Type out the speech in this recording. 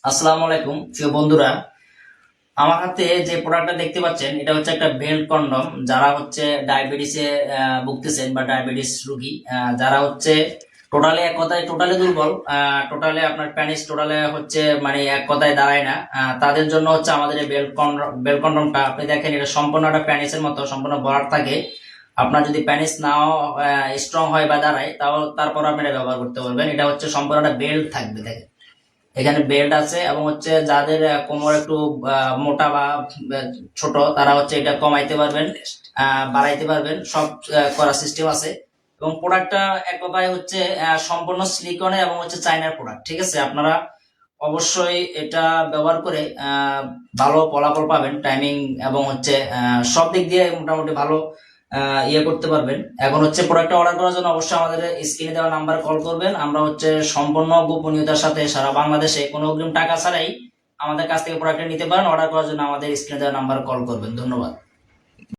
আসসালামু আলাইকুম প্রিয় বন্ধুরা। আমার হাতে যে প্রোডাক্টটা দেখতে পাচ্ছেন এটা হচ্ছে একটা বেল্ট কন্ডম। যারা হচ্ছে ডায়াবেটিসে ভুগতেছেন বা ডায়াবেটিস রোগী, যারা হচ্ছে টোটালি এক কথায় টোটালি দুর্বল, টোটালি আপনার প্যানিস টোটালে হচ্ছে মানে এক কথায় দাঁড়ায় না, তাদের জন্য হচ্ছে আমাদের এই বেল্ট কন্ডমটা। আপনি দেখেন এটা সম্পূর্ণ একটা প্যানিসের মতো সম্পূর্ণ ভরাট থাকে। আপনার যদি প্যানিস নাও স্ট্রং হয় বা দাঁড়ায় তাও তারপর আপনি এটা ব্যবহার করতে পারবেন। এটা হচ্ছে সম্পূর্ণ একটা বেল্ট থাকবে, দেখেন এখানে বেল্ট আছে এবং হচ্ছে যাদের কোমর একটু মোটা বা ছোট তারা হচ্ছে এটা কমাইতে পারবেন, বাড়াইতে পারবেন, সব করার সিস্টেম আছে। এবং প্রোডাক্টটা এক কথায় হচ্ছে সম্পূর্ণ সিলিকনে এবং হচ্ছে চাইনার প্রোডাক্ট। ঠিক আছে, আপনারা অবশ্যই এটা ব্যবহার করে ভালো ফলাফল পাবেন, টাইমিং এবং হচ্ছে সব দিক দিয়ে মোটামুটি ভালো ইয়ে করতে পারবেন। এখন হচ্ছে প্রোডাক্টটা অর্ডার করার জন্য অবশ্যই আমাদের স্ক্রিনে দেওয়া নাম্বার কল করবেন। আমরা হচ্ছে সম্পূর্ণ গোপনীয়তার সাথে সারা বাংলাদেশে কোনো অগ্রিম টাকা ছাড়াই আমাদের কাছ থেকে প্রোডাক্টটা নিতে পারেন। অর্ডার করার জন্য আমাদের স্ক্রিনে দেওয়া নাম্বার কল করবেন। ধন্যবাদ।